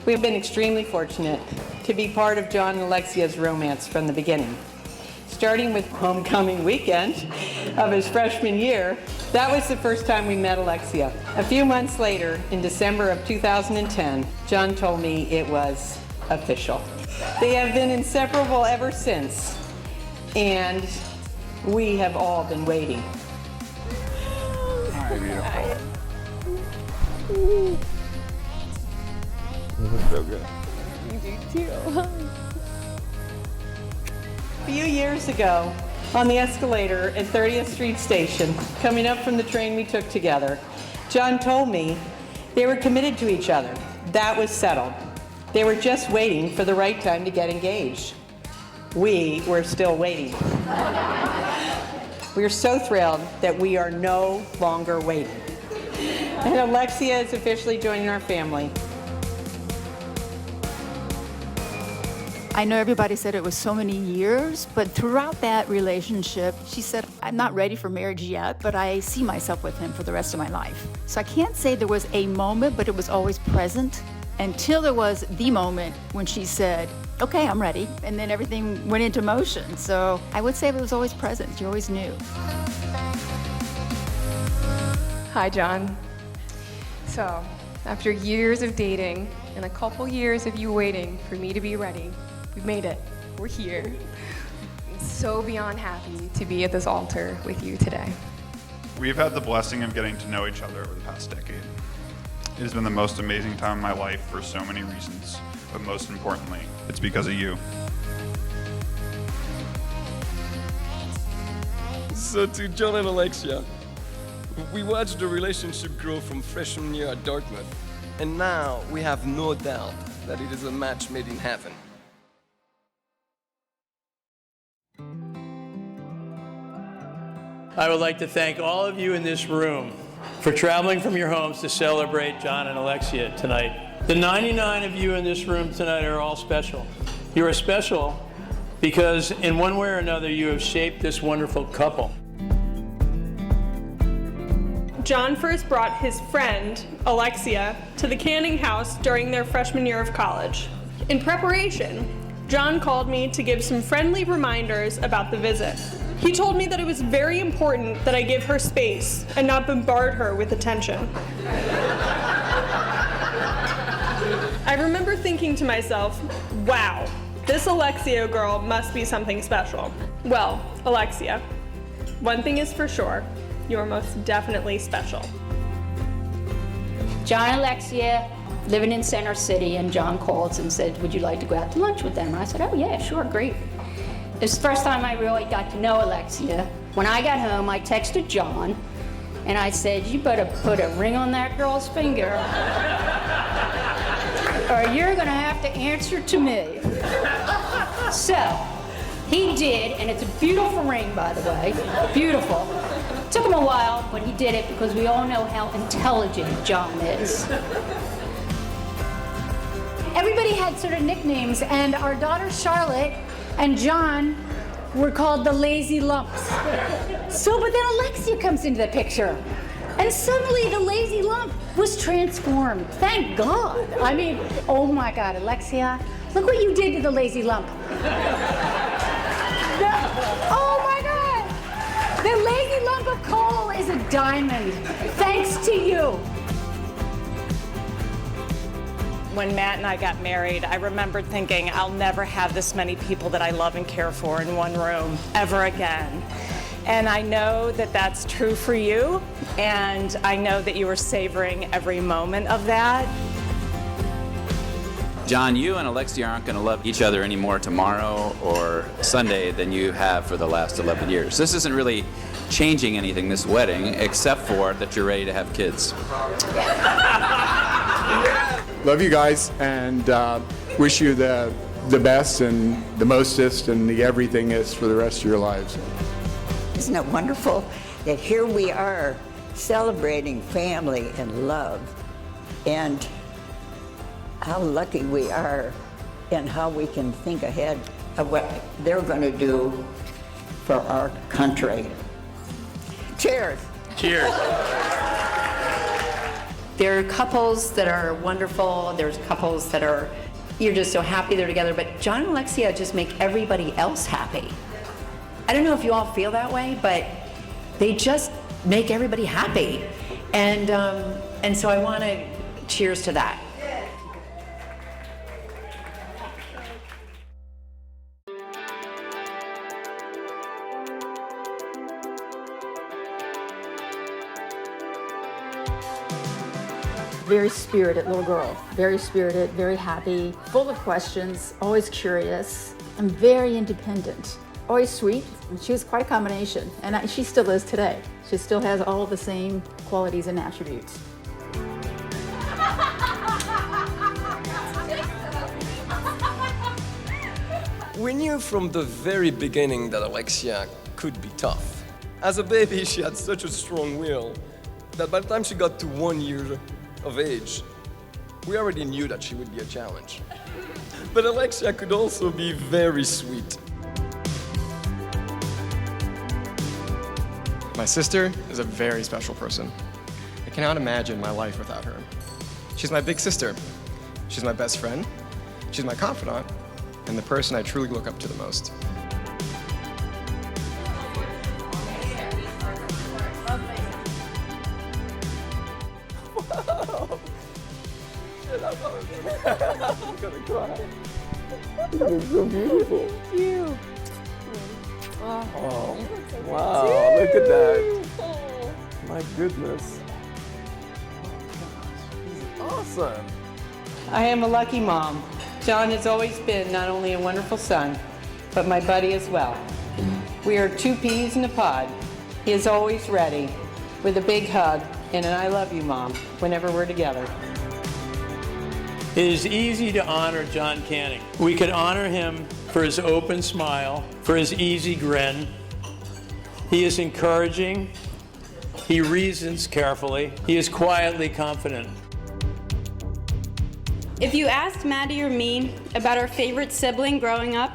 We've been extremely fortunate to be part of John and Alexia's romance from the beginning. Starting with homecoming weekend of his freshman year, that was the first time we met Alexia. A few months later, in December of 2010, John told me it was official. They have been inseparable ever since, and we have all been waiting. Hi, beautiful. You look so good. You do too. A few years ago, on the escalator at 30th Street Station, coming up from the train we took together, John told me they were committed to each other. That was settled. They were just waiting for the right time to get engaged. We were still waiting. We are so thrilled that we are no longer waiting. And Alexia is officially joining our family. I know everybody said it was so many years, but throughout that relationship, she said, I'm not ready for marriage yet, but I see myself with him for the rest of my life. So I can't say there was a moment, but it was always present until there was the moment when she said, okay, I'm ready. And then everything went into motion. So I would say it was always present. You always knew. Hi, John. So, after years of dating and a couple years of you waiting for me to be ready, we've made it. We're here. I'm so beyond happy to be at this altar with you today. We've had the blessing of getting to know each other over the past decade. It has been the most amazing time of my life for so many reasons, but most importantly, it's because of you. So to John and Alexia, we watched the relationship grow from freshman year at Dartmouth, and now we have no doubt that it is a match made in heaven. I would like to thank all of you in this room for traveling from your homes to celebrate John and Alexia tonight. The 99 of you in this room tonight are all special. You are special because in one way or another you have shaped this wonderful couple. John first brought his friend, Alexia, to the Canning house during their freshman year of college. In preparation, John called me to give some friendly reminders about the visit. He told me that it was very important that I give her space and not bombard her with attention. I remember thinking to myself, wow, this Alexia girl must be something special. Well, Alexia, one thing is for sure, you are most definitely special. John and Alexia living in Center City, and John called and said, would you like to go out to lunch with them? And I said, oh yeah, sure, great. It was the first time I really got to know Alexia. When I got home, I texted John, and I said, you better put a ring on that girl's finger, or you're gonna have to answer to me. So, he did, and it's a beautiful ring, by the way, beautiful. It took him a while, but he did it because we all know how intelligent John is. Everybody had sort of nicknames, and our daughter Charlotte and John were called the lazy lumps. So, but then Alexia comes into the picture, and suddenly the lazy lump was transformed. Thank God. I mean, oh my God, Alexia, look what you did to the lazy lump. Oh my God, the lazy lump of coal is a diamond, thanks to you. When Matt and I got married, I remember thinking, I'll never have this many people that I love and care for in one room ever again. And I know that that's true for you, and I know that you are savoring every moment of that. John, you and Alexia aren't going to love each other any more tomorrow or Sunday than you have for the last 11 years. This isn't really changing anything, this wedding, except for that you're ready to have kids. Love you guys, and wish you the best and the mostest and the everythingest for the rest of your lives. Isn't it wonderful that here we are celebrating family and love, and how lucky we are and how we can think ahead of what they're going to do for our country. Cheers. Cheers. There are couples that are wonderful, there's couples that are, you're just so happy they're together, but John and Alexia just make everybody else happy. I don't know if you all feel that way, but they just make everybody happy. And so I want to cheers to that. Very spirited little girl, very spirited, very happy, full of questions, always curious, and very independent. Always sweet. She was quite a combination, and she still is today. She still has all the same qualities and attributes. We knew from the very beginning that Alexia could be tough. As a baby, she had such a strong will that by the time she got to 1 year of age, we already knew that she would be a challenge. But Alexia could also be very sweet. My sister is a very special person. I cannot imagine my life without her. She's my big sister. She's my best friend. She's my confidant, and the person I truly look up to the most. I'm gonna cry. It's so beautiful. Thank you. Oh, wow, look at that. My goodness. Awesome. I am a lucky mom. John has always been not only a wonderful son, but my buddy as well. We are two peas in a pod. He is always ready, with a big hug and an I love you, Mom, whenever we're together. It is easy to honor John Canning. We could honor him for his open smile, for his easy grin. He is encouraging. He reasons carefully. He is quietly confident. If you asked Maddie or me about our favorite sibling growing up,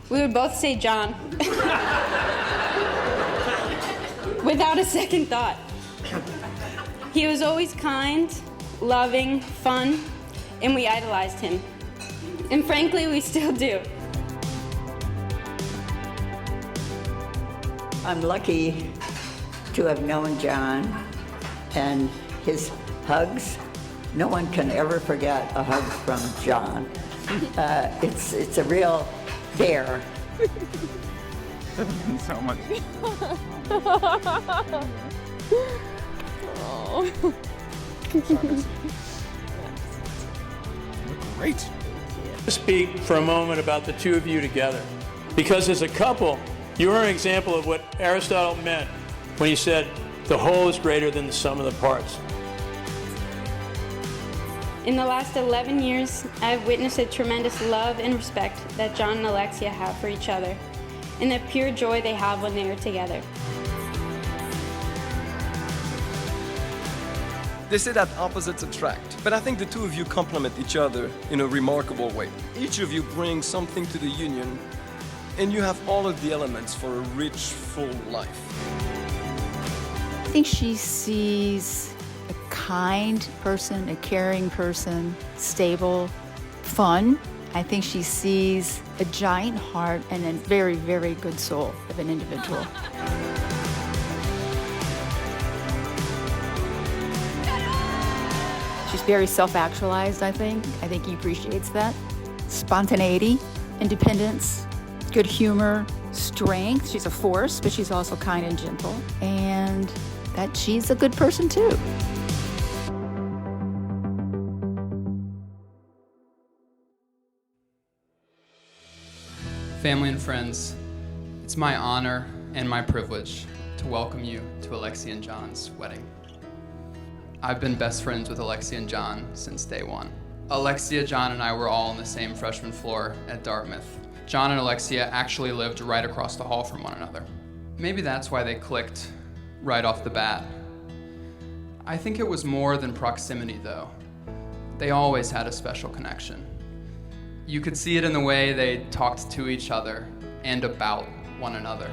we would both say John. Without a second thought. He was always kind, loving, fun, and we idolized him. And frankly, we still do. I'm lucky to have known John and his hugs. No one can ever forget a hug from John. It's a real dare. That means so much. Oh. Great. Speak for a moment about the two of you together. Because as a couple, you are an example of what Aristotle meant when he said, the whole is greater than the sum of the parts. In the last 11 years, I've witnessed a tremendous love and respect that John and Alexia have for each other, and the pure joy they have when they are together. They say that opposites attract, but I think the two of you complement each other in a remarkable way. Each of you brings something to the union, and you have all of the elements for a rich, full life. I think she sees a kind person, a caring person, stable, fun. I think she sees a giant heart and a very, very good soul of an individual. She's very self-actualized, I think. I think he appreciates that. Spontaneity, independence, good humor, strength. She's a force, but she's also kind and gentle. And that she's a good person too. Family and friends, it's my honor and my privilege to welcome you to Alexia and John's wedding. I've been best friends with Alexia and John since day one. Alexia, John, and I were all on the same freshman floor at Dartmouth. John and Alexia actually lived right across the hall from one another. Maybe that's why they clicked right off the bat. I think it was more than proximity, though. They always had a special connection. You could see it in the way they talked to each other and about one another.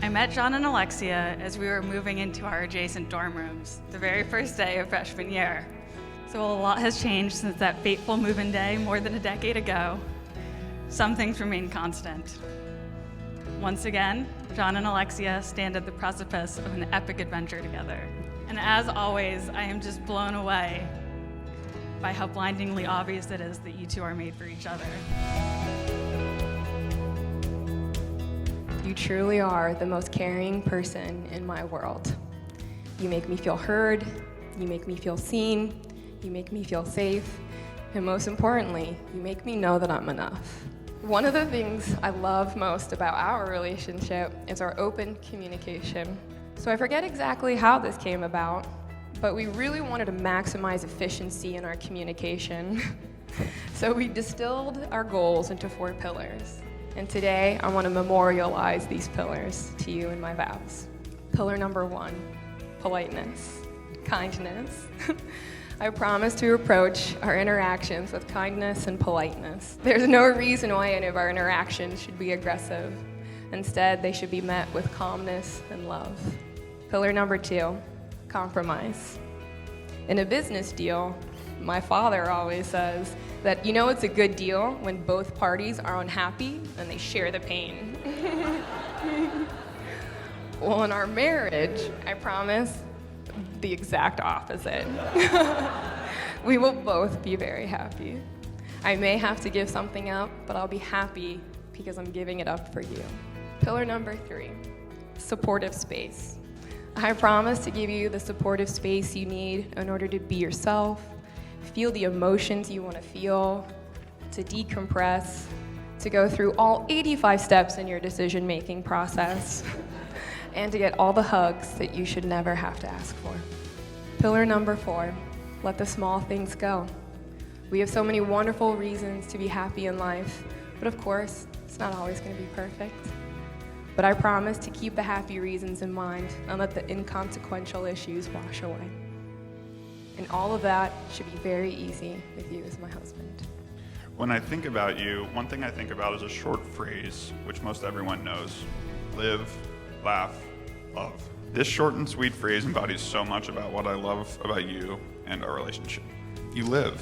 I met John and Alexia as we were moving into our adjacent dorm rooms, the very first day of freshman year. So a lot has changed since that fateful move-in day more than a decade ago. Some things remain constant. Once again, John and Alexia stand at the precipice of an epic adventure together. And as always, I am just blown away by how blindingly obvious it is that you two are made for each other. You truly are the most caring person in my world. You make me feel heard, you make me feel seen, you make me feel safe, and most importantly, you make me know that I'm enough. One of the things I love most about our relationship is our open communication. So I forget exactly how this came about, but we really wanted to maximize efficiency in our communication. So we distilled our goals into 4 pillars. And today, I want to memorialize these pillars to you in my vows. Pillar number 1, politeness, kindness. I promise to approach our interactions with kindness and politeness. There's no reason why any of our interactions should be aggressive. Instead, they should be met with calmness and love. Pillar number 2, compromise. In a business deal, my father always says that you know it's a good deal when both parties are unhappy and they share the pain. Well, in our marriage, I promise the exact opposite. We will both be very happy. I may have to give something up, but I'll be happy because I'm giving it up for you. Pillar number 3, supportive space. I promise to give you the supportive space you need in order to be yourself, feel the emotions you want to feel, to decompress, to go through all 85 steps in your decision-making process, and to get all the hugs that you should never have to ask for. Pillar number 4, let the small things go. We have so many wonderful reasons to be happy in life, but of course, it's not always going to be perfect. But I promise to keep the happy reasons in mind and let the inconsequential issues wash away. And all of that should be very easy with you as my husband. When I think about you, one thing I think about is a short phrase, which most everyone knows. Live, laugh, love. This short and sweet phrase embodies so much about what I love about you and our relationship. You live.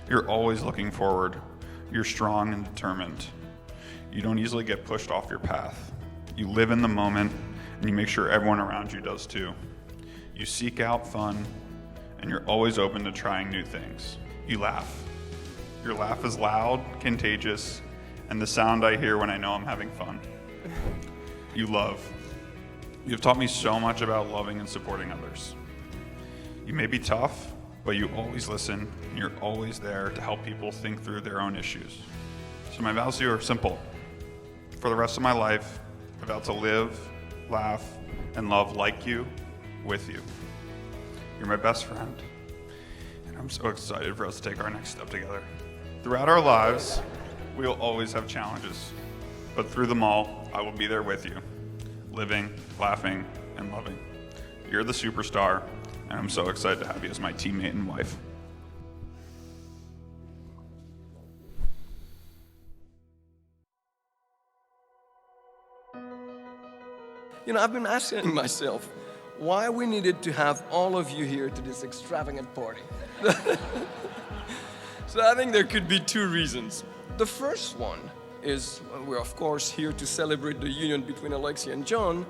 You're always looking forward. You're strong and determined. You don't easily get pushed off your path. You live in the moment, and you make sure everyone around you does too. You seek out fun, and you're always open to trying new things. You laugh. Your laugh is loud, contagious, and the sound I hear when I know I'm having fun. You love. You have taught me so much about loving and supporting others. You may be tough, but you always listen, and you're always there to help people think through their own issues. So my vows to you are simple. For the rest of my life, I vow to live, laugh, and love like you, with you. You're my best friend, and I'm so excited for us to take our next step together. Throughout our lives, we will always have challenges, but through them all, I will be there with you, living, laughing, and loving. You're the superstar, and I'm so excited to have you as my teammate and wife. You know, I've been asking myself why we needed to have all of you here to this extravagant party. So I think there could be 2 reasons. The first one is we're of course here to celebrate the union between Alexia and John,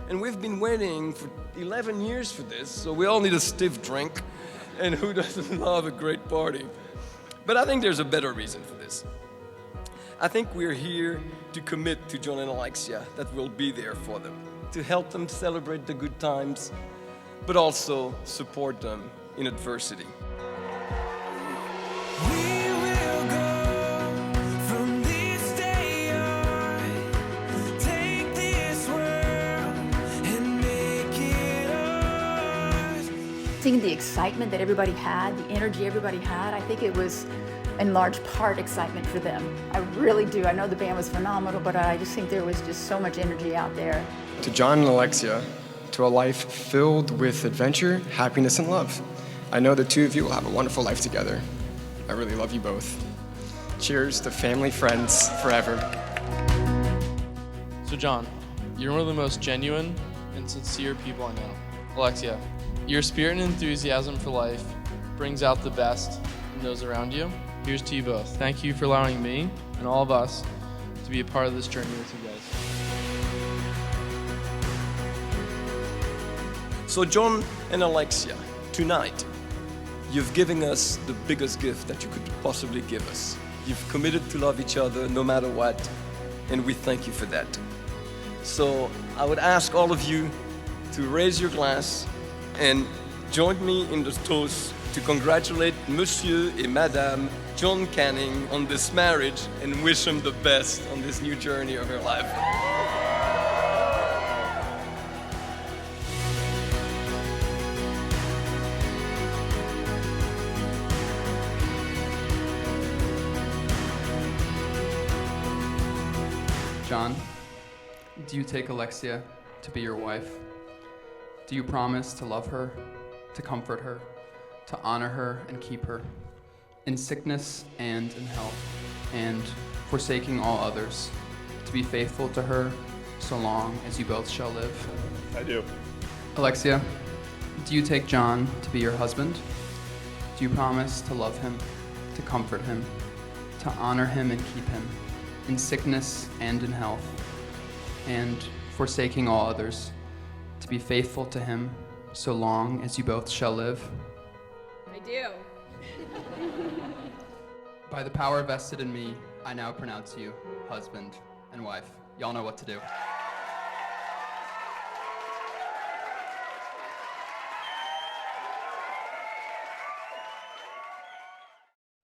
and we've been waiting for 11 years for this, so we all need a stiff drink, and who doesn't love a great party? But I think there's a better reason for this. I think we're here to commit to John and Alexia that we'll be there for them, to help them celebrate the good times, but also support them in adversity. Seeing the excitement that everybody had, the energy everybody had, I think it was in large part excitement for them. I really do. I know the band was phenomenal, but I just think there was just so much energy out there. To John and Alexia, to a life filled with adventure, happiness, and love. I know the 2 of you will have a wonderful life together. I really love you both. Cheers to family, friends, forever. So John, You're one of the most genuine and sincere people I know. Alexia, your spirit and enthusiasm for life brings out the best in those around you. Here's to you both. Thank you for allowing me and all of us to be a part of this journey with you guys. So John and Alexia, tonight, you've given us the biggest gift that you could possibly give us. You've committed to love each other no matter what, and we thank you for that. So I would ask all of you to raise your glass and join me in the toast to congratulate Monsieur et Madame John Canning on this marriage and wish him the best on this new journey of your life. John, do you take Alexia to be your wife? Do you promise to love her, to comfort her, to honor her and keep her, in sickness and in health, and, forsaking all others, to be faithful to her so long as you both shall live? I do. Alexia, do you take John to be your husband? Do you promise to love him, to comfort him, to honor him and keep him, in sickness and in health, and, forsaking all others, to be faithful to him so long as you both shall live? I do. By the power vested in me, I now pronounce you husband and wife. Y'all know what to do.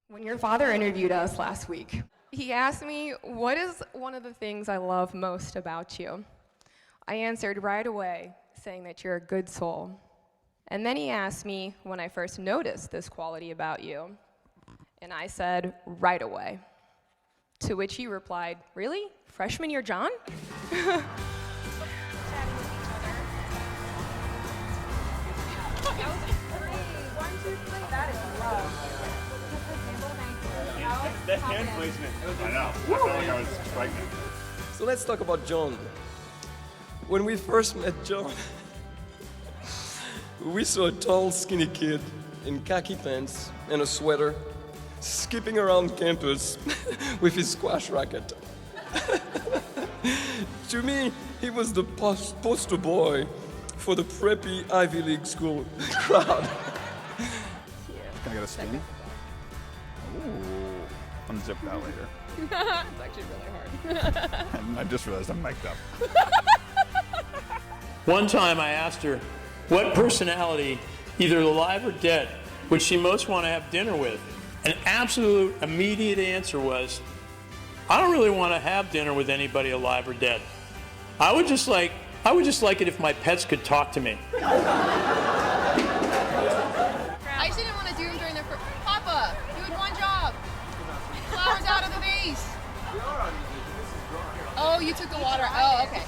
When your father interviewed us last week, he asked me, what is one of the things I love most about you? I answered right away, saying that you're a good soul. And then he asked me when I first noticed this quality about you. And I said, right away. To which he replied, really? Freshman year John? That hand placement. I know. I felt like I was pregnant. So let's talk about John. When we first met John, we saw a tall, skinny kid in khaki pants and a sweater, skipping around campus with his squash racket. To me, he was the poster boy for the preppy Ivy League school crowd. Can I get a spin? Ooh. Unzip that later. It's actually really hard. And I just realized I'm mic'd up. One time I asked her what personality, either alive or dead, would she most want to have dinner with? An absolute immediate answer was, I don't really want to have dinner with anybody alive or dead. I would just like it if my pets could talk to me. I just didn't want to do him during the first. Papa, you had one job. Flowers out of the vase. Oh, you took the water. Oh, okay.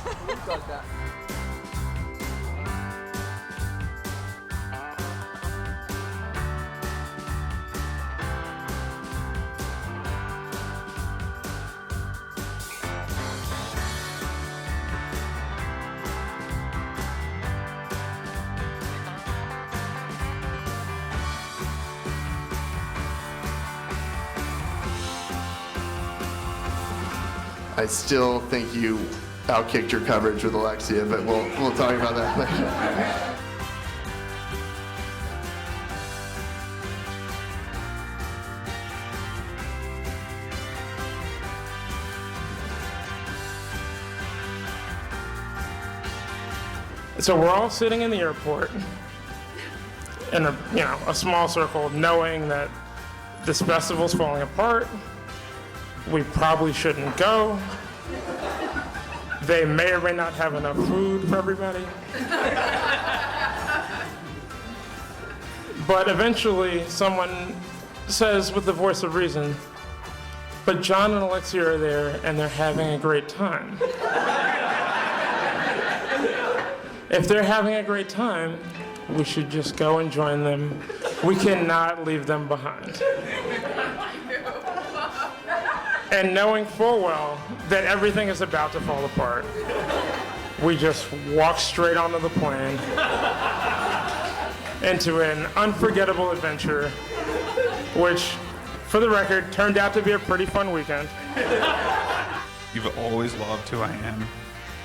I still think you outkicked your coverage with Alexia, but we'll talk about that later. So we're all sitting in the airport in a small circle, knowing that this festival's falling apart. We probably shouldn't go. They may or may not have enough food for everybody. But eventually someone says with the voice of reason, but John and Alexia are there and they're having a great time. If they're having a great time, we should just go and join them. We cannot leave them behind. And knowing full well that everything is about to fall apart, we just walked straight onto the plane into an unforgettable adventure, which, for the record, turned out to be a pretty fun weekend. You've always loved who I am,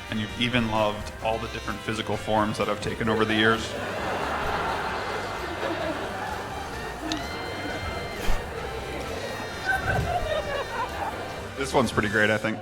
and you've even loved all the different physical forms that I've taken over the years. This one's pretty great, I think.